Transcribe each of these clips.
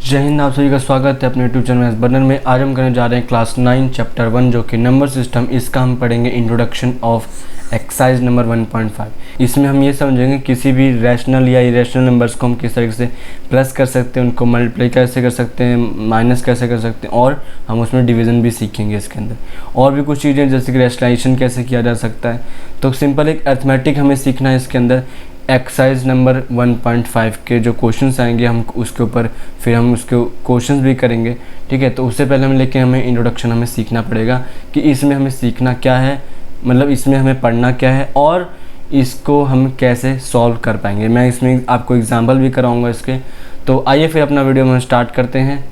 जय हिंद। आप सभी का स्वागत है अपने यूट्यूब चैनल बर्नर में। आज हम करने जा रहे हैं क्लास 9 चैप्टर 1 जो कि नंबर सिस्टम। इसका हम पढ़ेंगे इंट्रोडक्शन ऑफ एक्सरसाइज नंबर 1.5। इसमें हम ये समझेंगे किसी भी रैशनल या इरेशनल नंबर्स को हम किस तरीके से प्लस कर सकते हैं, उनको मल्टीप्लाई कैसे कर सकते हैं, माइनस कैसे कर सकते हैं, और हम उसमें डिवीज़न भी सीखेंगे इसके अंदर। और भी कुछ चीज़ें जैसे कि रैशनलाइजेशन कैसे किया जा सकता है। तो सिंपल एक अर्थमेटिक हमें सीखना है इसके अंदर। एक्सरसाइज नंबर 1.5 के जो क्वेश्चंस आएंगे हम उसके ऊपर फिर हम उसके क्वेश्चंस भी करेंगे, ठीक है। तो उससे पहले हमें इंट्रोडक्शन हमें सीखना पड़ेगा कि इसमें हमें सीखना क्या है, मतलब इसमें हमें पढ़ना क्या है और इसको हम कैसे सॉल्व कर पाएंगे। मैं इसमें आपको एग्जाम्पल भी कराऊंगा इसके। तो आइए फिर अपना वीडियो हम स्टार्ट करते हैं।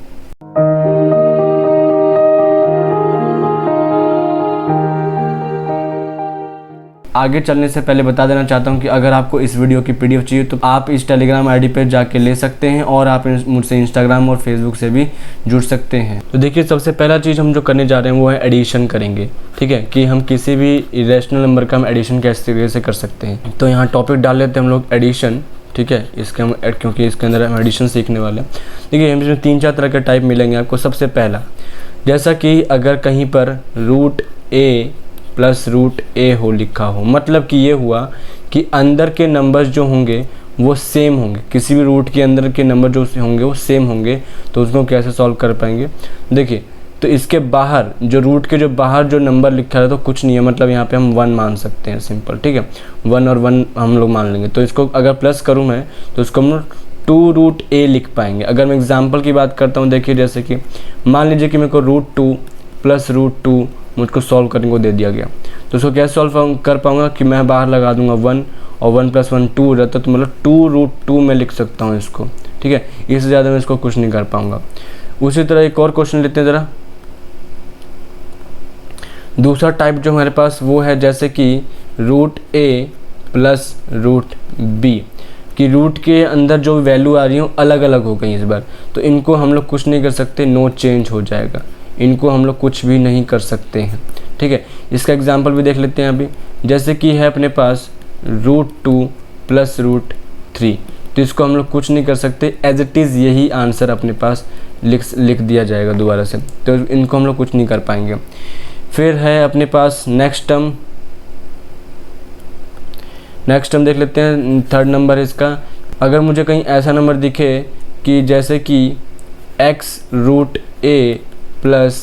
आगे चलने से पहले बता देना चाहता हूं कि अगर आपको इस वीडियो की पीडीएफ चाहिए तो आप इस टेलीग्राम आईडी पे जाके ले सकते हैं और आप मुझसे इंस्टाग्राम और फेसबुक से भी जुड़ सकते हैं। तो देखिए, सबसे पहला चीज़ हम जो करने जा रहे हैं वो है एडिशन करेंगे, ठीक है, कि हम किसी भी इरेशनल नंबर का हम एडिशन कैसे कर सकते हैं। तो यहाँ टॉपिक डाल लेते हैं हम लोग एडिशन, ठीक है। इसके हम क्योंकि इसके अंदर हम एडिशन सीखने वाले हैं। देखिए, इसमें 3-4 तरह के टाइप मिलेंगे आपको। सबसे पहला, जैसा कि अगर कहीं पर √a प्लस √a हो लिखा हो, मतलब कि ये हुआ कि अंदर के नंबर्स जो होंगे वो सेम होंगे, किसी भी रूट के अंदर के नंबर जो होंगे वो सेम होंगे। तो उसको कैसे सॉल्व कर पाएंगे। देखिए, तो इसके बाहर जो रूट के जो बाहर जो नंबर लिखा है तो कुछ नहीं है, मतलब यहाँ पे हम 1 मान सकते हैं, सिंपल, ठीक है। 1 और 1 हम लोग मान लेंगे। तो इसको अगर प्लस करूँ मैं तो इसको हम 2√a लिख पाएंगे। अगर मैं एग्जाम्पल की बात करता हूँ, देखिए जैसे कि मान लीजिए कि मेरे को √2 प्लस √2 मुझको सॉल्व करने को दे दिया गया। तो उसको कैसे सॉल्व कर पाऊंगा कि मैं बाहर लगा दूंगा 1 और 1 + 1 2 रहता, तो मतलब 2√2 में लिख सकता हूँ इसको, ठीक है। इससे ज़्यादा मैं इसको कुछ नहीं कर पाऊंगा। उसी तरह एक और क्वेश्चन लेते हैं ज़रा। दूसरा टाइप जो हमारे पास वो है जैसे कि √a प्लस √b, कि रूट के अंदर जो वैल्यू आ रही हो अलग अलग हो गई इस बार। तो इनको हम लोग कुछ नहीं कर सकते, नो चेंज हो जाएगा। इनको हम लोग कुछ भी नहीं कर सकते हैं, ठीक है। इसका एग्जांपल भी देख लेते हैं अभी। जैसे कि है अपने पास √2 प्लस √3, तो इसको हम लोग कुछ नहीं कर सकते, एज इट इज़ यही आंसर अपने पास लिख दिया जाएगा दोबारा से। तो इनको हम लोग कुछ नहीं कर पाएंगे। फिर है अपने पास नेक्स्ट टर्म देख लेते हैं। थर्ड नंबर है इसका। अगर मुझे कहीं ऐसा नंबर दिखे कि जैसे कि x√a प्लस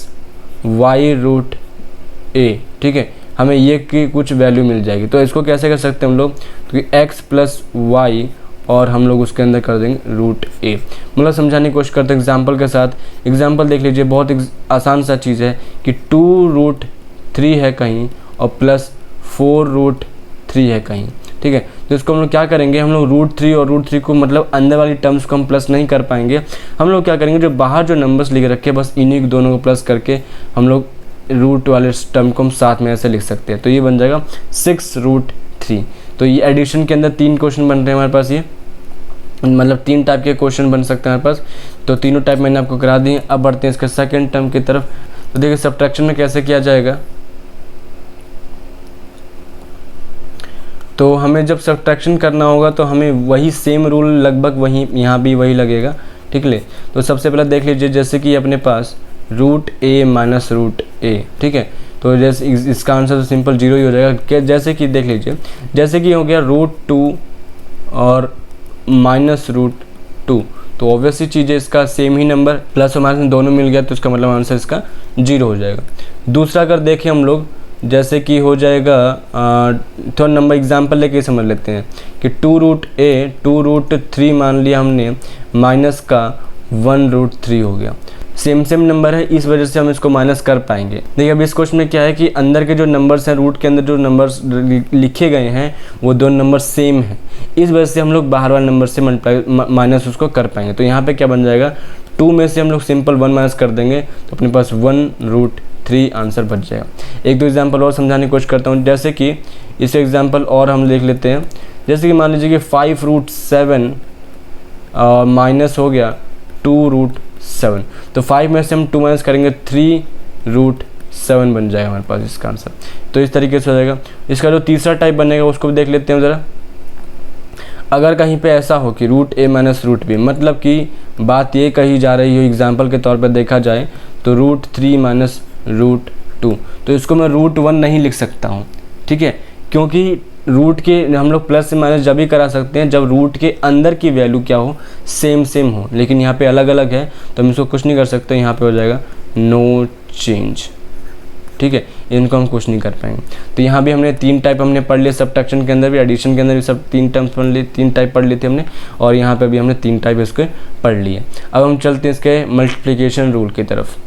y√a, ठीक है, हमें ये की कुछ वैल्यू मिल जाएगी। तो इसको कैसे कर सकते हैं हम लोग, तो x प्लस y और हम लोग उसके अंदर कर देंगे √a। मतलब समझाने की कोशिश करते हैं एग्जाम्पल के साथ। एग्जाम्पल देख लीजिए, बहुत आसान सा चीज़ है कि 2√3 है कहीं और प्लस 4√3 है कहीं, ठीक है। तो इसको हम लोग क्या करेंगे, हम लोग √3 और √3 को मतलब अंदर वाली टर्म्स को हम प्लस नहीं कर पाएंगे। हम लोग क्या करेंगे, जो बाहर जो नंबर्स लिख रखे बस इन्हीं दोनों को प्लस करके हम लोग रूट वाले टर्म को हम साथ में ऐसे लिख सकते हैं। तो ये बन जाएगा 6√3। तो ये एडिशन के अंदर 3 क्वेश्चन बन रहे हैं हमारे पास। ये मतलब 3 टाइप के क्वेश्चन बन सकते हैं हमारे पास। तो तीनों टाइप मैंने आपको करा दिए। अब बढ़ते हैं इसके सेकेंड टर्म की तरफ। तो देखिए, सब्ट्रैक्शन में कैसे किया जाएगा। तो हमें जब सब्ट्रैक्शन करना होगा तो हमें वही सेम रूल लगभग वही यहाँ भी वही लगेगा, ठीक है। तो सबसे पहले देख लीजिए, जैसे कि अपने पास √a माइनस √a, ठीक है। तो जैसे इसका आंसर तो सिंपल 0 ही हो जाएगा। जैसे कि देख लीजिए, जैसे कि हो गया √2 और माइनस √2, तो ऑब्वियसली चीज़ है, इसका सेम ही नंबर प्लस और माइनस दोनों मिल गया, तो इसका मतलब आंसर इसका 0 हो जाएगा। दूसरा अगर देखें हम लोग, जैसे कि हो जाएगा थोड़ा नंबर एग्जाम्पल लेके समझ लेते हैं कि 2√a 2√3 मान लिया हमने, माइनस का 1√3 हो गया। सेम नंबर है, इस वजह से हम इसको माइनस कर पाएंगे। देखिए, अब इस क्वेश्चन में क्या है कि अंदर के जो नंबर्स हैं, रूट के अंदर जो नंबर्स लिखे गए हैं वो दोनों नंबर सेम हैं। इस वजह से हम लोग बाहर वाले नंबर से माइनस उसको कर पाएंगे। तो यहाँ पे क्या बन जाएगा, 2 में से हम लोग सिंपल 1 माइनस कर देंगे तो अपने पास 1√3 आंसर बच जाएगा। एक दो एग्जाम्पल और समझाने की कोशिश करता हूँ। जैसे कि इस एग्जाम्पल और हम देख लेते हैं। जैसे कि मान लीजिए कि 5√7 माइनस हो गया 2√7, तो 5 में से हम 2 माइनस करेंगे 3√7 बन जाएगा हमारे पास इसका आंसर। तो इस तरीके से हो जाएगा। इसका जो तीसरा टाइप बनेगा उसको भी देख लेते हैं ज़रा। अगर कहीं पे ऐसा हो कि √a माइनस √b, मतलब कि बात ये कही जा रही है एग्जाम्पल के तौर पर देखा जाए तो √3 माइनस √2, तो इसको मैं √1 नहीं लिख सकता हूँ, ठीक है, क्योंकि रूट के हम लोग प्लस से माइनस जब भी करा सकते हैं जब रूट के अंदर की वैल्यू क्या हो, सेम हो, लेकिन यहाँ पे अलग अलग है तो हम इसको कुछ नहीं कर सकते, यहाँ पे हो जाएगा नो चेंज, ठीक है, इनको हम कुछ नहीं कर पाएंगे। तो यहाँ भी हमने 3 टाइप हमने पढ़ लिए, सब्ट्रैक्शन के अंदर भी, एडिशन के अंदर भी सब 3 टर्म्स पढ़ लिए, 3 टाइप पढ़ लिए थे हमने, और यहाँ पे भी हमने 3 टाइप इसके पढ़ लिए। अब हम चलते हैं इसके मल्टीप्लिकेशन रूल की तरफ।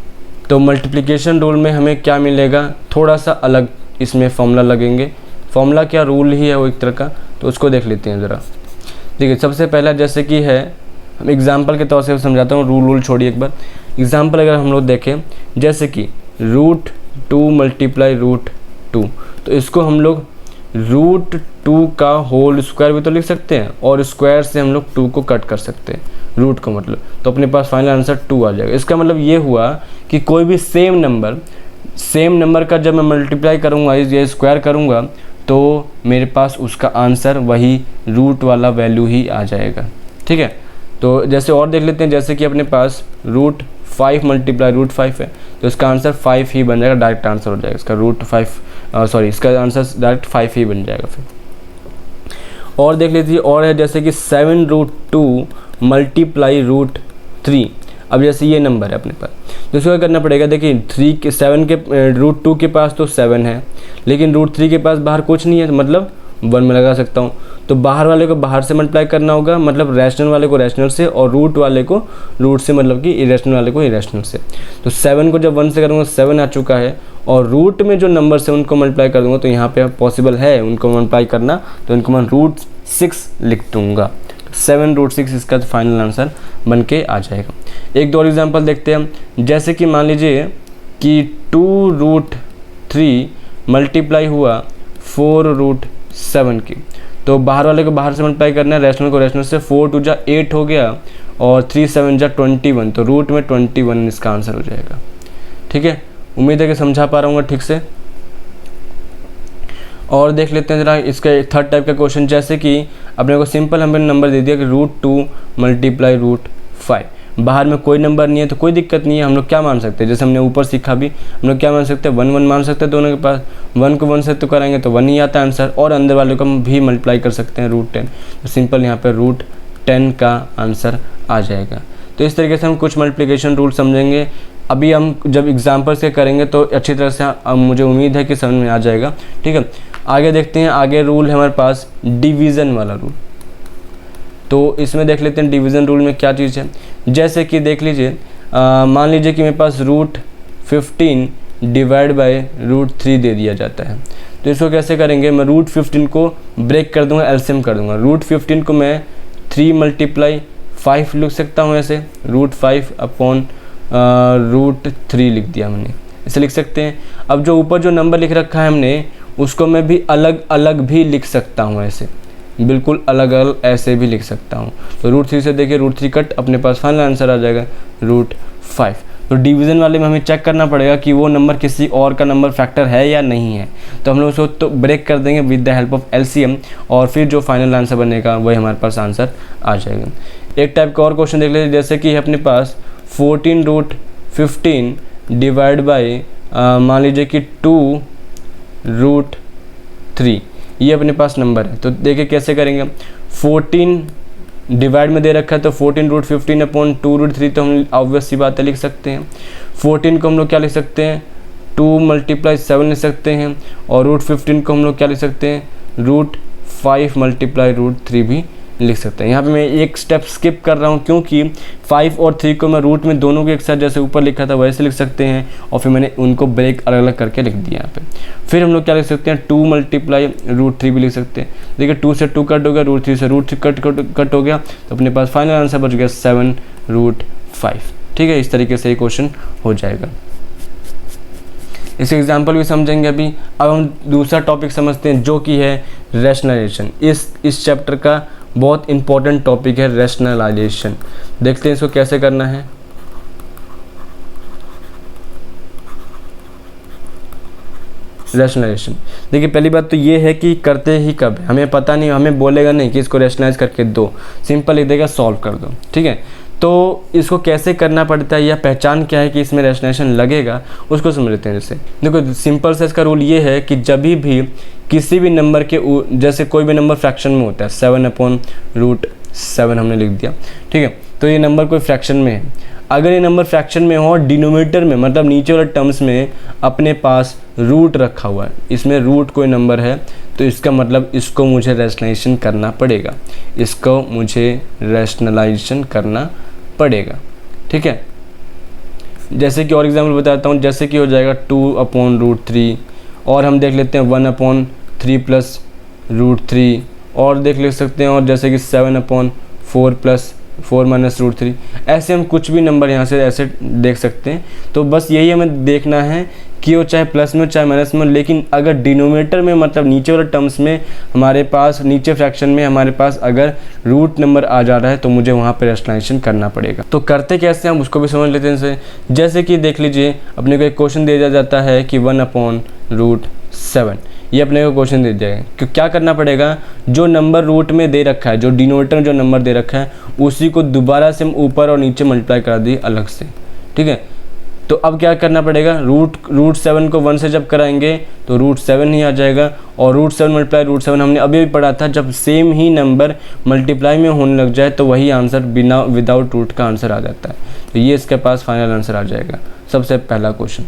तो मल्टीप्लिकेशन रूल में हमें क्या मिलेगा, थोड़ा सा अलग इसमें फॉर्मूला लगेंगे, फॉर्मूला क्या रूल ही है वो एक तरह का, तो उसको देख लेते हैं ज़रा। देखिए सबसे पहला जैसे कि है, हम एग्जाम्पल के तौर से समझाता हूँ, रूल छोड़िए एक बार। एग्जाम्पल अगर हम लोग देखें जैसे कि √2 मल्टीप्लाई √2, तो इसको हम लोग √2 का होल स्क्वायर भी तो लिख सकते हैं, और स्क्वायर से हम लोग 2 को कट कर सकते हैं, रूट को मतलब, तो अपने पास फाइनल आंसर 2 आ जाएगा। इसका मतलब ये हुआ कि कोई भी सेम नंबर का जब मैं मल्टीप्लाई करूँगा या स्क्वायर करूँगा तो मेरे पास उसका आंसर वही रूट वाला वैल्यू ही आ जाएगा, ठीक है। तो जैसे और देख लेते हैं, जैसे कि अपने पास √5 मल्टीप्लाई √5 है, तो इसका आंसर 5 ही बन जाएगा, डायरेक्ट आंसर हो जाएगा इसका इसका आंसर डायरेक्ट 5 ही बन जाएगा। फिर और देख लीजिए, और है जैसे कि 7√2 मल्टीप्लाई √3। अब जैसे ये नंबर है अपने पास, तो इसको क्या करना पड़ेगा, देखिए 7 के √2 के पास तो 7 है, लेकिन √3 के पास बाहर कुछ नहीं है, तो मतलब 1 में लगा सकता हूँ, तो बाहर वाले को बाहर से मल्टीप्लाई करना होगा, मतलब रैशनल वाले को रैशनल से, और रूट वाले को रूट से, मतलब कि इरेशनल वाले को इरेशनल से। तो 7 को जब 1 से करूँगा 7 आ चुका है, और रूट में जो नंबर से उनको मल्टीप्लाई कर दूँगा तो यहाँ पे पॉसिबल है उनको मल्टीप्लाई करना, तो इनको मैं √6 लिख दूँगा, 7√6 इसका फाइनल आंसर बन के आ जाएगा। एक दो और एग्जाम्पल देखते हैं हम, जैसे कि मान लीजिए कि 2√3 मल्टीप्लाई हुआ 4√7 की, तो बाहर वाले को बाहर से मल्टीप्लाई करना है, रैशनल को रैशनल से, 4 2 जा 8 हो गया, और 3 7 जा 21, तो रूट में 21 इसका आंसर हो जाएगा, ठीक है। उम्मीद है कि समझा पा रहा हूँ ठीक से। और देख लेते हैं ज़रा इसका थर्ड टाइप का क्वेश्चन, जैसे कि अपने को सिंपल हमने नंबर दे दिया कि √2 मल्टीप्लाई √5, बाहर में कोई नंबर नहीं है तो कोई दिक्कत नहीं है, हम लोग क्या मान सकते हैं, जैसे हमने ऊपर सीखा भी, हम लोग क्या मान सकते हैं, 1 1 मान सकते हैं, दोनों के पास 1 को 1 से तो कराएंगे तो 1 ही आता है आंसर, और अंदर वाले को हम भी मल्टीप्लाई कर सकते हैं √10, तो सिंपल यहाँ पर √10 का आंसर आ जाएगा। तो इस तरीके से हम कुछ मल्टीप्लिकेशन रूल समझेंगे। अभी हम जब एग्जाम्पल से करेंगे तो अच्छी तरह से मुझे उम्मीद है कि समझ में आ जाएगा, ठीक है। आगे देखते हैं, आगे रूल है हमारे पास डिवीज़न वाला रूल। तो इसमें देख लेते हैं डिवीज़न रूल में क्या चीज़ है, जैसे कि देख लीजिए, मान लीजिए कि मेरे पास √15 डिवाइड बाय √3 दे दिया जाता है, तो इसको कैसे करेंगे, मैं √15 को ब्रेक कर दूंगा, एलसीएम कर दूंगा, √15 को मैं 3 मल्टीप्लाई 5 लिख सकता हूँ, ऐसे √5 अपॉन √3 लिख दिया मैंने, इसे लिख सकते हैं। अब जो ऊपर जो नंबर लिख रखा है हमने, उसको मैं भी अलग अलग भी लिख सकता हूँ, ऐसे बिल्कुल अलग अलग ऐसे भी लिख सकता हूँ। तो √3 से देखिए √3 कट, अपने पास फाइनल आंसर आ जाएगा √5। तो डिवीज़न वाले में हमें चेक करना पड़ेगा कि वो नंबर किसी और का नंबर फैक्टर है या नहीं है, तो हम लोग उसको तो ब्रेक कर देंगे with the help of LCM, और फिर जो फाइनल आंसर बनेगा वही हमारे पास आंसर आ जाएगा। एक टाइप का और क्वेश्चन देख लीजिए, जैसे कि अपने पास 14√15 डिवाइड बाई मान लीजिए कि 2√3, ये अपने पास नंबर है, तो देखिए कैसे करेंगे। 14 डिवाइड में दे रखा है तो 14√15 अपॉन 2√3, तो हम ऑब्वियस सी बात है लिख सकते हैं। 14 को हम लोग क्या लिख सकते हैं, 2 मल्टीप्लाई 7 लिख सकते हैं, और √15 को हम लोग क्या लिख सकते हैं, √5 मल्टीप्लाई √3 भी लिख सकते हैं। यहाँ पे मैं एक स्टेप स्किप कर रहा हूँ, क्योंकि 5 और 3 को मैं रूट में दोनों के एक साथ जैसे ऊपर लिखा था वैसे लिख सकते हैं, और फिर मैंने उनको ब्रेक अलग अलग करके लिख दिया यहाँ पे। फिर हम लोग क्या लिख सकते हैं, 2 मल्टीप्लाई √3 भी लिख सकते हैं। देखिए 2 से 2 कट हो गया, √3 से √3 कट हो गया, तो अपने पास फाइनल आंसर बच गया 7√5। ठीक है, इस तरीके से ये क्वेश्चन हो जाएगा। इस एग्जाम्पल भी समझेंगे अभी। अब हम दूसरा टॉपिक समझते हैं, जो कि है रैशनलाइजेशन। इस चैप्टर का बहुत इंपॉर्टेंट टॉपिक है रैशनलाइजेशन। देखते हैं इसको कैसे करना है। रैशनलाइजेशन, देखिए पहली बात तो ये है कि करते ही कब है, हमें पता नहीं, हमें बोलेगा नहीं कि इसको रैशनलाइज करके दो, सिंपल लिख देगा सॉल्व कर दो। ठीक है, तो इसको कैसे करना पड़ता है या पहचान क्या है कि इसमें रैशनलाइजेशन लगेगा, उसको समझ लेते हैं। जैसे देखो सिंपल सा इसका रूल ये है कि जब भी किसी भी नंबर के जैसे कोई भी नंबर फ्रैक्शन में होता है, 7/√7 हमने लिख दिया, ठीक है। तो ये नंबर कोई फ्रैक्शन में है, अगर ये नंबर फ्रैक्शन में हो और डिनोमिनेटर में मतलब नीचे वाले टर्म्स में अपने पास रूट रखा हुआ है, इसमें रूट कोई नंबर है, तो इसका मतलब इसको मुझे रैशनलाइजेशन करना पड़ेगा, इसको मुझे रैशनलाइजेशन करना पड़ेगा, ठीक है। जैसे कि और एग्जाम्पल बताता हूँ, जैसे कि हो जाएगा 2/√3, और हम देख लेते हैं 1/3 + और देख सकते हैं, और जैसे कि 7/4 + 4 - √3, ऐसे हम कुछ भी नंबर यहाँ से ऐसे देख सकते हैं। तो बस यही हमें देखना है कि वो चाहे प्लस में हो चाहे माइनस में हो, लेकिन अगर डिनोमिनेटर में मतलब नीचे वाले टर्म्स में हमारे पास, नीचे फ्रैक्शन में हमारे पास अगर रूट नंबर आ जा रहा है तो मुझे वहाँ पर रैशनलाइजेशन करना पड़ेगा। तो करते कैसे हम उसको भी समझ लेते हैं। जैसे कि देख लीजिए, अपने को एक क्वेश्चन दिया जाता है कि 1/√7, ये अपने को क्वेश्चन दे दिया है कि क्या करना पड़ेगा, जो नंबर रूट में दे रखा है, जो डिनोमिनेटर में जो नंबर दे रखा है, उसी को दोबारा से हम ऊपर और नीचे मल्टीप्लाई करा दिए अलग से, ठीक है। तो अब क्या करना पड़ेगा, √7 को 1 से जब कराएंगे तो √7 ही आ जाएगा, और √7 × √7 हमने अभी भी पढ़ा था, जब सेम ही नंबर मल्टीप्लाई में होने लग जाए तो वही आंसर बिना विदाउट रूट का आंसर आ जाता है। तो ये इसके पास फाइनल आंसर आ जाएगा, सबसे पहला क्वेश्चन,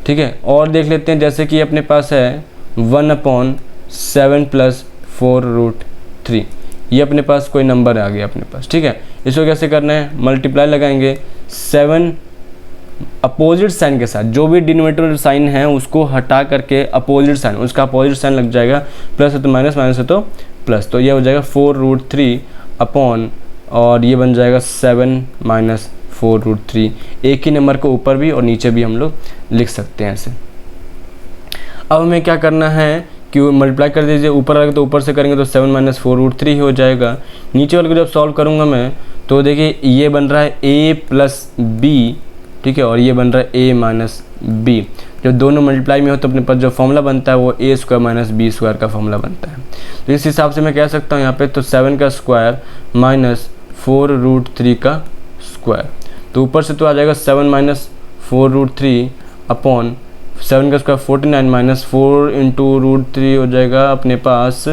ठीक है। और देख लेते हैं, जैसे कि अपने पास है 1/7 + 4√3, ये अपने पास कोई नंबर आ गया अपने पास, ठीक है। इसको कैसे करना है, मल्टीप्लाई लगाएंगे 7 अपोजिट साइन के साथ, जो भी डिनोमिनेटर साइन है उसको हटा करके अपोजिट साइन, उसका अपोजिट साइन लग जाएगा, प्लस है तो माइनस, माइनस है तो प्लस, तो ये हो जाएगा 4√3 अपॉन, और ये बन जाएगा 7 - 4√3। एक ही नंबर को ऊपर भी और नीचे भी हम लोग लिख सकते हैं ऐसे। अब हमें क्या करना है कि मल्टीप्लाई कर दीजिए, ऊपर वाले तो ऊपर से करेंगे तो 7 - 4√3 हो जाएगा। नीचे वाले को जब सॉल्व करूँगा मैं तो देखिए ये बन रहा है a + b, ठीक है, और ये बन रहा है a - b। जब दोनों मल्टीप्लाई में हो तो अपने पास जो फॉर्मूला बनता है वो a² - b² का फॉर्मूला बनता है। तो इस हिसाब से मैं कह सकता हूँ यहाँ पे तो 7 का स्क्वायर - 4√3 का स्क्वायर, तो ऊपर से तो आ जाएगा 7 - 4√3 अपॉन 7 का स्क्वायर 49 - 4 × √3 हो जाएगा अपने पास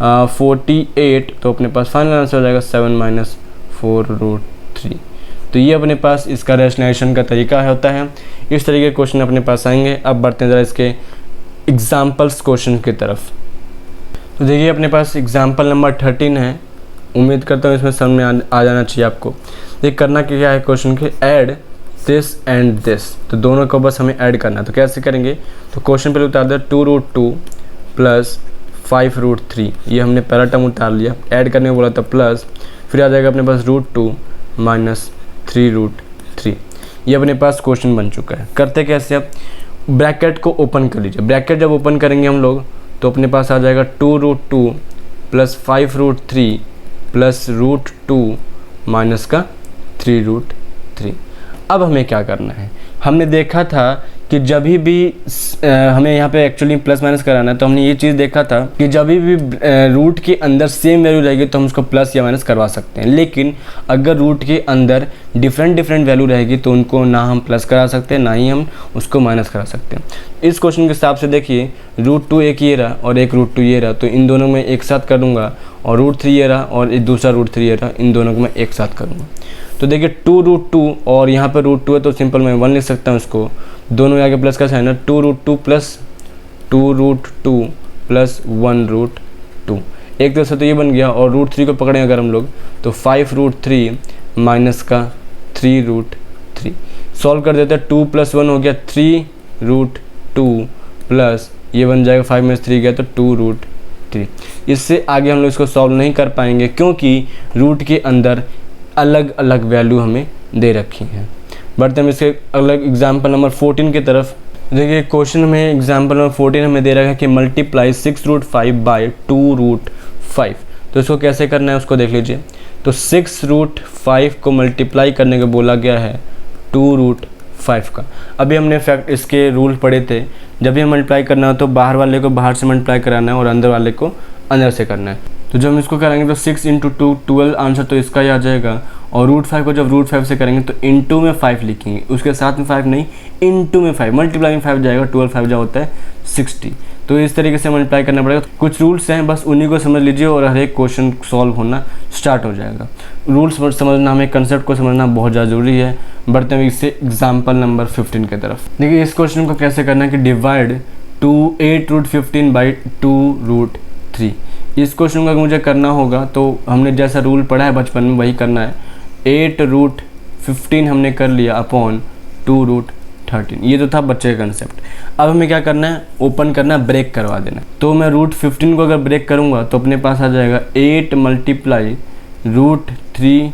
48, तो अपने पास फाइनल आंसर हो जाएगा 7 - 4√3। तो ये अपने पास इसका रैशनलाइजेशन का तरीका होता है। इस तरीके के क्वेश्चन अपने पास आएंगे। अब बढ़ते हैं ज़रा इसके एग्जाम्पल्स क्वेश्चन की तरफ। तो देखिए अपने पास एग्जाम्पल नंबर 13 है, उम्मीद करता हूँ इसमें समझ में आ जाना चाहिए आपको। देख करना क्या है क्वेश्चन के, ऐड दिस एंड दिस, तो दोनों को बस हमें ऐड करना है। तो कैसे करेंगे, तो क्वेश्चन पे उतार दिया 2√2 + 5√3, ये हमने पहला टर्म उतार लिया, ऐड करने को बोला था प्लस, फिर आ जाएगा अपने पास √2 - 3√3। ये अपने पास क्वेश्चन बन चुका है। करते कैसे, अब ब्रैकेट को ओपन कर लीजिए। ब्रैकेट जब ओपन करेंगे हम लोग तो अपने पास आ जाएगा 2√2 + 5√3 + √2 माइनस का 3√3। अब हमें क्या करना है, हमने देखा था कि जब भी हमें यहाँ पे एक्चुअली प्लस माइनस कराना है, तो हमने ये चीज़ देखा था कि जब भी रूट के अंदर सेम वैल्यू रहेगी तो हम उसको प्लस या माइनस करवा सकते हैं, लेकिन अगर रूट के अंदर डिफरेंट वैल्यू रहेगी तो उनको ना हम प्लस करा सकते हैं ना ही हम उसको माइनस करा सकते हैं। इस क्वेश्चन के हिसाब से देखिए √2 एक ये रहा और एक √2 ये रहा, तो इन दोनों में एक साथ कर दूँगा, और √3 ये रहा और दूसरा √3 ये रहा, इन दोनों को मैं एक साथ करूँगा। तो देखिए 2√2 और यहाँ पर √2 है तो सिंपल मैं 1 लिख सकता हूँ इसको, दोनों आगे प्लस का साइन है, 2√2 + 2√2 + 1√2, एक तरह से तो ये बन गया। और √3 को पकड़ें अगर हम लोग तो 5√3 माइनस का 3√3, सॉल्व कर देते हैं, 2 + 1 हो गया 3√2 प्लस ये बन जाएगा 5 में 3 गया तो 2√3। इससे आगे हम लोग इसको सॉल्व नहीं कर पाएंगे क्योंकि रूट के अंदर अलग अलग वैल्यू हमें दे रखी हैं। बढ़ते हम इसके अलग एग्जाम्पल नंबर 14 की तरफ। देखिए क्वेश्चन में एग्जाम्पल नंबर 14 हमें दे रखा है कि मल्टीप्लाई 6√5 / 2√5। तो इसको कैसे करना है उसको देख लीजिए। तो 6√5 को मल्टीप्लाई करने को बोला गया है 2√5 का। अभी हमने फैक्ट इसके रूल पढ़े थे, जब भी मल्टीप्लाई करना हो तो बाहर वाले को बाहर से मल्टीप्लाई कराना है और अंदर वाले को अंदर से करना है। तो जब हम इसको करेंगे तो 6 × 2 12 आंसर तो इसका ही आ जाएगा, और रूट 5 को जब रूट 5 से करेंगे तो इनटू में 5 लिखेंगे, उसके साथ में 5 नहीं, इनटू में 5, मल्टीप्लाई में 5 जाएगा, 12 5 जा होता है 60। तो इस तरीके से मल्टीप्लाई करना पड़ेगा। कुछ रूल्स हैं, बस उन्हीं को समझ लीजिए और हर एक क्वेश्चन सॉल्व होना स्टार्ट हो जाएगा। रूल्स समझना, हमें कंसेप्ट को समझना बहुत ज़्यादा ज़रूरी है। बढ़ते हैं इससे एग्जाम्पल नंबर 15 की तरफ। देखिए इस क्वेश्चन को कैसे करना है कि डिवाइड 8 रूट 15 बाई 2 रूट 3। इस क्वेश्चन को अगर मुझे करना होगा तो हमने जैसा रूल पढ़ा है बचपन में वही करना है। 8 रूट 15 हमने कर लिया अपॉन 2 रूट 13, ये तो था बच्चे का कंसेप्ट। अब हमें क्या करना है, ओपन करना है, ब्रेक करवा देना है। तो मैं रूट 15 को अगर ब्रेक करूँगा तो अपने पास आ जाएगा 8 मल्टीप्लाई रूट 3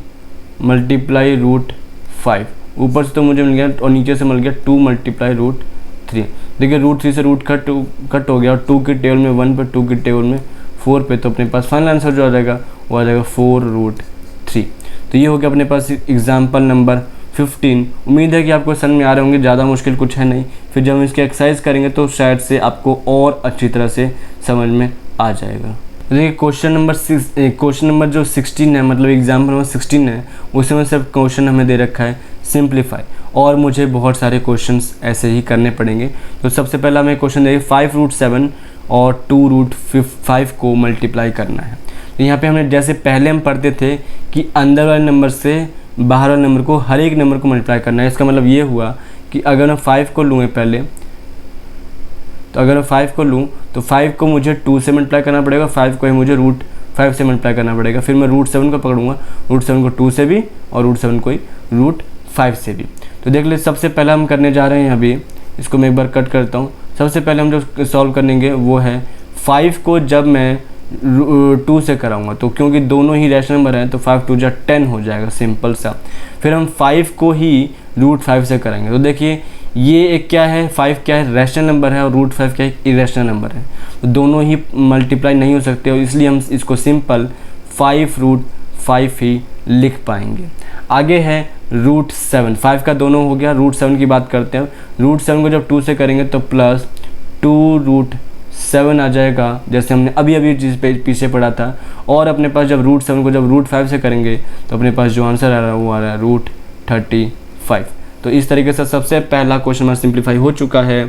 मल्टीप्लाई रूट 5। ऊपर से तो मुझे मिल गया और नीचे से मिल गया 2 मल्टीप्लाई रूट 3। देखिए रूट 3 से रूट कट हो गया और 2 के टेबल में 1 पे, 2 के टेबल में 4 पे, तो अपने पास फाइनल आंसर जो आ जाएगा वो आ जाएगा 4 रूट 3। तो ये हो गया अपने पास एग्जाम्पल नंबर 15। उम्मीद है कि आपको समझ में आ रहे होंगे, ज़्यादा मुश्किल कुछ है नहीं। फिर जब हम इसकी एक्सरसाइज करेंगे तो शायद से आपको और अच्छी तरह से समझ में आ जाएगा। देखिए क्वेश्चन नंबर जो 16 है, मतलब एग्जाम्पल नंबर 16 है, उसमें सिर्फ क्वेश्चन हमें दे रखा है सिंप्लीफाई, और मुझे बहुत सारे क्वेश्चंस ऐसे ही करने पड़ेंगे। तो सबसे पहला हमें क्वेश्चन देखिए 5 रूट 7 और 2 रूट 5 को मल्टीप्लाई करना है। तो यहाँ पे हमने जैसे पहले हम पढ़ते थे कि अंदर वाले नंबर से बाहर वाले नंबर को, हर एक नंबर को मल्टीप्लाई करना है। इसका मतलब ये हुआ कि अगर मैं 5 को लूँ पहले, तो अगर मैं 5 को लूँ तो 5 को मुझे 2 से मल्टीप्लाई करना पड़ेगा, 5 को ही मुझे रूट 5 से मल्टीप्लाई करना पड़ेगा। फिर मैं रूट 7 को पकड़ूंगा, रूट 7 को 2 से भी और रूट 7 को ही रूट 5 से भी। तो देख ले सबसे पहला हम करने जा रहे हैं, अभी इसको मैं एक बार कट करता हूँ। सबसे पहले हम जो सॉल्व करेंगे वो है 5 को जब मैं 2 से कराऊंगा, तो क्योंकि दोनों ही रैशनल नंबर हैं तो 5 2 जा 10 हो जाएगा, सिंपल सा। फिर हम 5 को ही रूट 5 से करेंगे, तो देखिए ये एक क्या है, 5 क्या है, रैशनल नंबर है, और रूट 5 क्या है, इरेशनल नंबर है। तो दोनों ही मल्टीप्लाई नहीं हो सकते, और इसलिए हम इसको सिंपल 5 रूट 5 ही लिख पाएंगे। आगे है रूट 7, 5 का दोनों हो गया। रूट 7 की बात करते हैं। रूट 7 को जब 2 से करेंगे तो प्लस 2 रूट 7 आ जाएगा, जैसे हमने अभी जिस पीछे पढ़ा था। और अपने पास जब रूट 7 को जब रूट 5 से करेंगे तो अपने पास जो आंसर आ रहा है वो आ रहा है रूट 35। तो इस तरीके से सबसे पहला क्वेश्चन हमारा सिंप्लीफाई हो चुका है।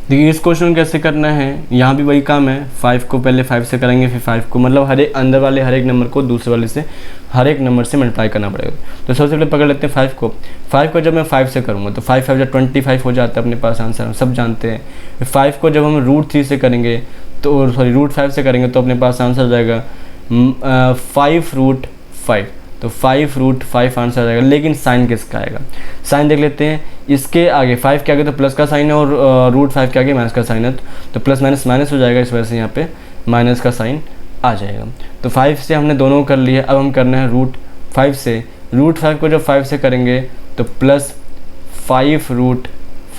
देखिए इस क्वेश्चन को कैसे करना है, यहाँ भी वही काम है। 5 को पहले 5 से करेंगे, फिर 5 को मतलब अंदर वाले हर एक नंबर को दूसरे वाले से हर एक नंबर से मल्टीप्लाई करना पड़ेगा। तो सबसे पहले पकड़ लेते हैं 5 को। 5 को जब मैं 5 से करूँगा तो 5 5 25 हो जाता है, अपने पास आंसर हम सब जानते हैं। 5 को जब हम रूट 3 से करेंगे तो रूट 5 से करेंगे तो अपने पास आंसर आ जाएगा 5 रूट 5। तो 5 रूट 5 आंसर आ जाएगा। लेकिन साइन किसका आएगा, साइन देख लेते हैं। इसके आगे 5 के आगे तो प्लस का साइन है और रूट 5 के आगे माइनस का साइन है, तो प्लस माइनस माइनस हो जाएगा, इस वजह से यहाँ पे माइनस का साइन आ जाएगा। तो 5 से हमने दोनों कर लिए। अब हम करना है रूट 5 से। रूट 5 को जब 5 से करेंगे तो प्लस 5 रूट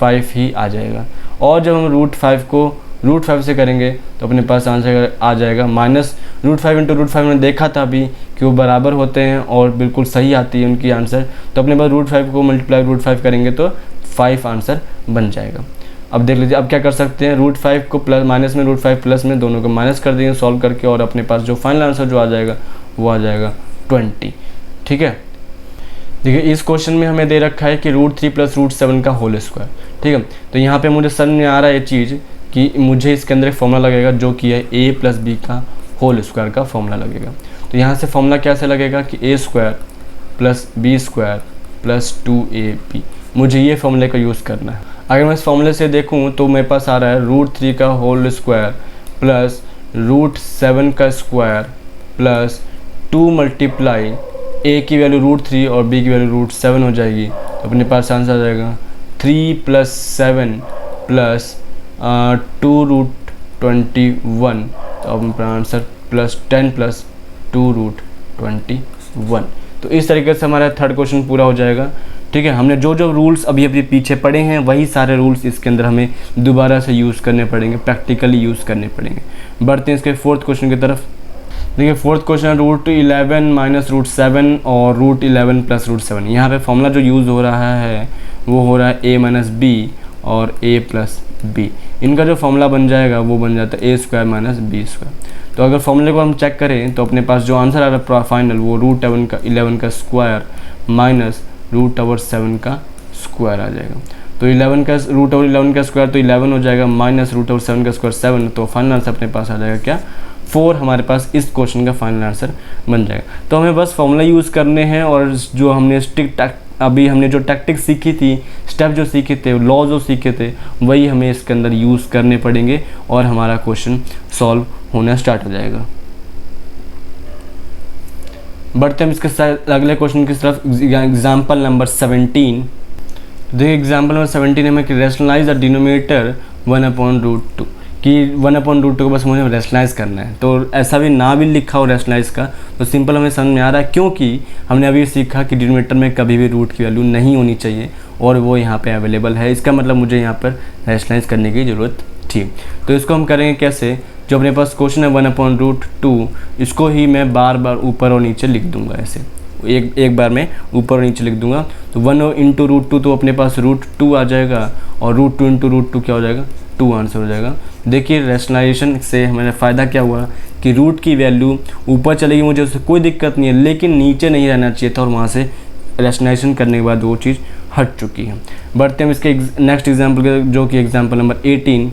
5 ही आ जाएगा। और जब हम रूट 5 को रूट 5 से करेंगे तो अपने पास आंसर आ जाएगा माइनस रूट 5 इंटू रूट 5। मैंने देखा था अभी कि वो बराबर होते हैं और बिल्कुल सही आती है उनकी आंसर। तो अपने पास रूट 5 को मल्टीप्लाई रूट 5 करेंगे तो 5 आंसर बन जाएगा। अब देख लीजिए अब क्या कर सकते हैं, रूट 5 को प्लस माइनस में, रूट 5 प्लस में, दोनों को माइनस कर देंगे सॉल्व करके, और अपने पास जो फाइनल आंसर जो आ जाएगा वो आ जाएगा 20। ठीक है। देखिए इस क्वेश्चन में हमें दे रखा है कि रूट 3 प्लस रूट 7 का होल स्क्वायर। ठीक है। तो यहाँ पे मुझे समझ में आ रहा है ये चीज़ कि मुझे इसके अंदर एक फॉर्मूला लगेगा जो कि है a प्लस बी का होल स्क्वायर का फॉर्मूला लगेगा। तो यहाँ से फॉर्मूला कैसे लगेगा कि a square plus B square plus 2ab, मुझे ये फॉर्मूले का यूज़ करना है। अगर मैं इस फॉर्मूले से देखूँ तो मेरे पास आ रहा है रूट 3 का होल स्क्वायर प्लस रूट 7 का स्क्वायर प्लस 2 मल्टीप्लाई a की वैल्यू रूट 3 और b की वैल्यू रूट 7 हो जाएगी। तो अपने पास आंसर आ जाएगा 3 प्लस 7 प्लस 2 रूट 21। तो अब अपना आंसर प्लस 10 प्लस 2 रूट 21। तो इस तरीके से हमारा थर्ड क्वेश्चन पूरा हो जाएगा। ठीक है। हमने जो जो रूल्स अभी अभी पीछे पढ़े हैं वही सारे रूल्स इसके अंदर हमें दोबारा से यूज़ करने पड़ेंगे, प्रैक्टिकली यूज़ करने पड़ेंगे। बढ़ते हैं इसके फोर्थ क्वेश्चन की तरफ। देखिए fourth question root 11 minus root 7 और रूट 11 प्लस रूट 7। यहाँ पे फॉर्मूला जो यूज़ हो रहा है वो हो रहा है a माइनस बी और a प्लस बी। इनका जो फॉर्मूला बन जाएगा वो बन जाता है a square minus B square. तो अगर फॉर्मूले को हम चेक करें तो अपने पास जो आंसर आ रहा है फाइनल वो √11 का स्क्वायर माइनस √7 का स्क्वायर आ जाएगा। तो √11 का स्क्वायर तो 11 हो जाएगा, माइनस √7 का स्क्वायर 7, तो फाइनल आंसर अपने पास आ जाएगा क्या 4 हमारे पास इस क्वेश्चन का फाइनल आंसर बन जाएगा। तो हमें बस फॉर्मूला यूज़ करने हैं और जो हमने अभी हमने जो टैक्टिक्स सीखी थी, स्टेप जो सीखे थे, लॉ जो सीखे थे, वही हमें इसके अंदर यूज़ करने पड़ेंगे और हमारा क्वेश्चन सॉल्व होना स्टार्ट हो जाएगा। बढ़ते हम इसके साथ अगले क्वेश्चन की तरफ, एग्जाम्पल नंबर 17। देखिए एग्जाम्पल नंबर 17 हमें कि रैशनलाइज द डिनोमिनेटर 1/√2 कि 1/√2 को बस मुझे रैशनलाइज करना है। तो ऐसा भी ना भी लिखा हो रैशनलाइज का तो सिंपल हमें समझ में आ रहा है, क्योंकि हमने अभी सीखा कि डिनोमिनेटर में कभी भी रूट की वैल्यू नहीं होनी चाहिए और वो यहाँ पे अवेलेबल है। इसका मतलब मुझे यहाँ पर रैशनलाइज करने की ज़रूरत थी। तो इसको हम करेंगे कैसे, जो अपने पास क्वेश्चन है 1/√2, इसको ही मैं बार बार ऊपर और नीचे लिख दूंगा, ऐसे एक बार में ऊपर और नीचे लिख दूंगा। तो 1 इंटू √2 तो अपने पास √2 आ जाएगा और √2 इंटू √2 क्या हो जाएगा 2 आंसर हो जाएगा। देखिए रैशनलाइजेशन से हमारा फ़ायदा क्या हुआ कि रूट की वैल्यू ऊपर चलेगी, मुझे उससे कोई दिक्कत नहीं है, लेकिन नीचे नहीं रहना चाहिए था और वहाँ से रैशनलाइजेशन करने के बाद वो चीज़ हट चुकी है। बढ़ते हम इसके नेक्स्ट एग्जाम्पल जो कि एग्जाम्पल नंबर 18।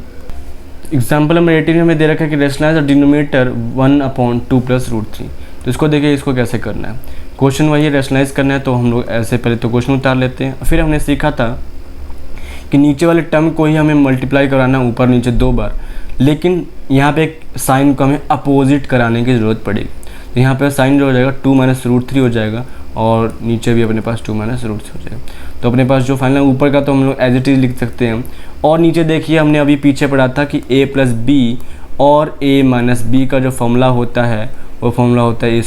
एग्जाम्पल नंबर 18 में हमें दे रखा है कि रैशनलाइज द डिनोमिनेटर 1/2 + √3। तो इसको देखिए इसको कैसे करना है, क्वेश्चन वही रैशनलाइज करना है। तो हम लोग ऐसे पहले तो क्वेश्चन उतार लेते हैं, फिर हमने सीखा था कि नीचे वाले टर्म को ही हमें मल्टीप्लाई कराना ऊपर नीचे 2 बार, लेकिन यहाँ पे एक साइन को हमें अपोजिट कराने की ज़रूरत पड़ेगी। तो यहाँ पे साइन जो हो जाएगा 2 - √3 हो जाएगा और नीचे भी अपने पास 2 - √3 हो जाएगा। तो अपने पास जो फाइनल ऊपर का तो हम लोग एज इट इज़ लिख सकते हैं और नीचे देखिए हमने अभी पीछे पढ़ा था कि a + b और a - b का जो फॉर्मूला होता है वो फॉर्मूला होता है a² -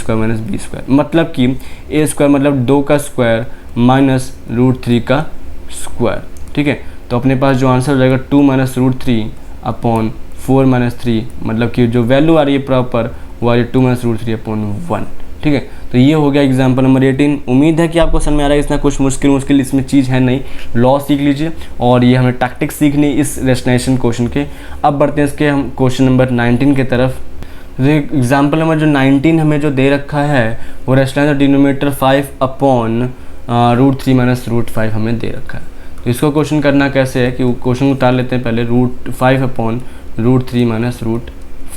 b², मतलब कि a² मतलब 2 का स्क्वायर माइनस √3 का स्क्वायर। ठीक है, तो अपने पास जो आंसर हो जाएगा 2 - √3 अपॉन 4 - 3, मतलब कि जो वैल्यू आ रही है प्रॉपर वो आ रही है 2 - √3 अपॉन 1। ठीक है, तो ये हो गया एग्जाम्पल नंबर 18। उम्मीद है कि आपको समझ में आ रहा है, इसमें कुछ मुश्किल इसमें चीज़ है नहीं, लॉ सीख लीजिए और ये हमें टैक्टिक्स सीखनी इस रैशनलाइजेशन क्वेश्चन के। अब बढ़ते हैं इसके हम क्वेश्चन नंबर 19 की तरफ। एग्जाम्पल नंबर जो 19 हमें जो दे रखा है वो रैशनलाइज द डिनोमिनेटर 5/√3 - √5 हमें दे रखा है। तो इसको क्वेश्चन करना कैसे है कि क्वेश्चन उतार लेते हैं पहले, √5/√3 -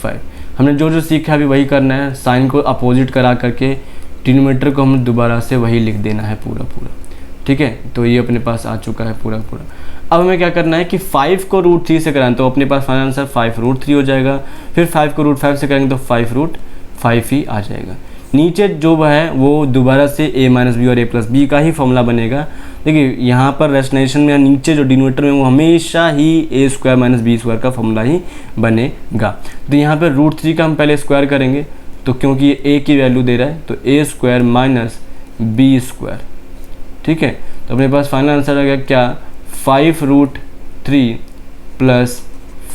√5। हमने जो सीखा अभी वही करना है, साइन को अपोजिट करा करके डिनोमिनेटर को हमें दोबारा से वही लिख देना है पूरा। ठीक है, तो ये अपने पास आ चुका है पूरा। अब हमें क्या करना है कि 5 को √3 से कराएं तो अपने पास फाइनल आंसर 5√3 हो जाएगा। फिर 5 को √5 से करेंगे तो 5√5 ही आ जाएगा। नीचे जो है वो दोबारा से a - b और a + b का ही फॉर्मूला बनेगा। देखिए यहाँ पर रैशनलाइजेशन में नीचे जो डिनोमिनेटर में वो हमेशा ही a² - b² का फॉर्मूला ही बनेगा। तो यहाँ पर √3 का हम पहले स्क्वायर करेंगे, तो क्योंकि ये a की वैल्यू दे रहा है तो a² - b²। ठीक है, तो अपने पास फाइनल आंसर आ गया क्या 5√3 +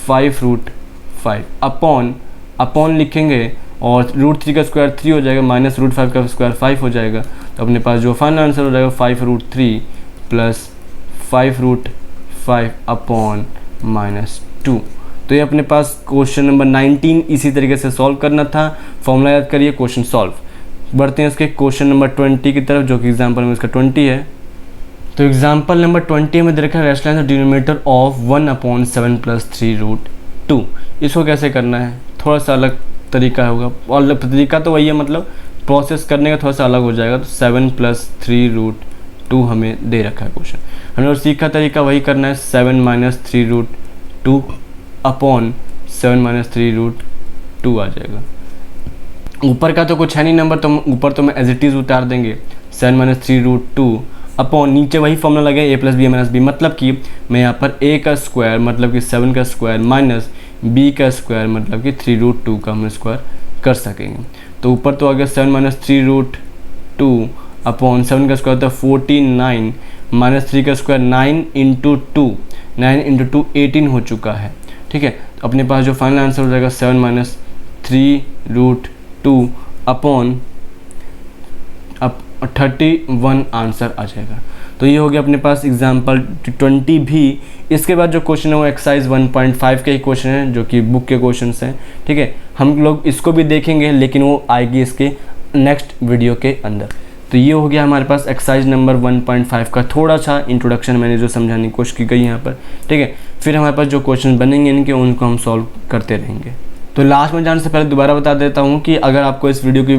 5√5 अपॉन लिखेंगे और √3 का स्क्वायर 3 हो जाएगा माइनस √5 का स्क्वायर 5 हो जाएगा। तो अपने पास जो फाइनल आंसर हो जाएगा 5√3 + 5√5 अपॉन -2। तो ये अपने पास क्वेश्चन नंबर 19 इसी तरीके से सॉल्व करना था। फॉर्मूला याद करिए, क्वेश्चन सॉल्व। बढ़ते हैं इसके क्वेश्चन नंबर 20 की तरफ, जो कि एग्जाम्पल में इसका 20 है। तो एग्जाम्पल नंबर 20 में देखा रैशनलाइज द डिनोमिनेटर ऑफ 1/7 + 3√2। इसको कैसे करना है, थोड़ा सा अलग तरीका होगा, और तरीका तो वही है, मतलब प्रोसेस करने का थोड़ा सा अलग हो जाएगा। तो 7 + 3√2 हमें दे रखा है क्वेश्चन, हमने और सीखा तरीका वही करना है। 7 - 3√2 अपॉन 7 - 3√2 आ जाएगा। ऊपर का तो कुछ है नहीं नंबर, तो ऊपर तो मैं एज इट इज़ उतार देंगे 7 - 3√2 अपॉन नीचे वही फॉर्मूला लगे a + b - b, मतलब कि मैं यहाँ पर a का स्क्वायर मतलब कि 7 का स्क्वायर माइनस b का स्क्वायर मतलब कि 3√2 का हम स्क्वायर कर सकेंगे। तो ऊपर तो आ गया 7 - 3√2 अपॉन 7 का स्क्वायर था 49 माइनस 3 का स्क्वायर 9 × 2, 9 × 2 18 हो चुका है। ठीक है, तो अपने पास जो फाइनल आंसर हो जाएगा 7 - 3√2 अपॉन 31 आंसर आ जाएगा। तो ये हो गया अपने पास एग्जाम्पल 20 भी। इसके बाद जो क्वेश्चन है वो एक्सरसाइज 1.5 के ही क्वेश्चन हैं जो कि बुक के क्वेश्चन हैं, ठीक है। हम लोग इसको भी देखेंगे लेकिन वो आएगी इसके नेक्स्ट वीडियो के अंदर। तो ये हो गया हमारे पास एक्सरसाइज नंबर 1.5 का थोड़ा सा इंट्रोडक्शन मैंने जो समझाने की कोशिश की गई यहाँ पर, ठीक है। फिर हमारे पास जो क्वेश्चन बनेंगे इनके उनको हम सॉल्व करते रहेंगे। तो लास्ट में जाने से पहले दोबारा बता देता हूँ कि अगर आपको इस वीडियो की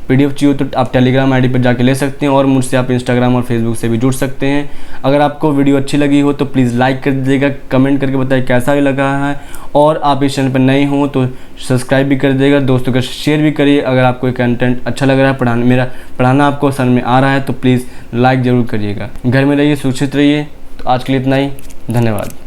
PDF चाहिए तो आप टेलीग्राम आईडी पर जाके ले सकते हैं और मुझसे आप इंस्टाग्राम और फेसबुक से भी जुड़ सकते हैं। अगर आपको वीडियो अच्छी लगी हो तो प्लीज़ लाइक कर दीजिएगा, कमेंट करके बताइए कैसा लगा है, और आप इस चैनल पर नए हो तो सब्सक्राइब भी कर दीजिएगा, दोस्तों का शेयर भी करिए। अगर आपको कंटेंट अच्छा लग रहा है, मेरा पढ़ाना आपको समझ में आ रहा है तो प्लीज़ लाइक ज़रूर करिएगा। घर में रहिए, सुरक्षित रहिए। तो आज के लिए इतना ही, धन्यवाद।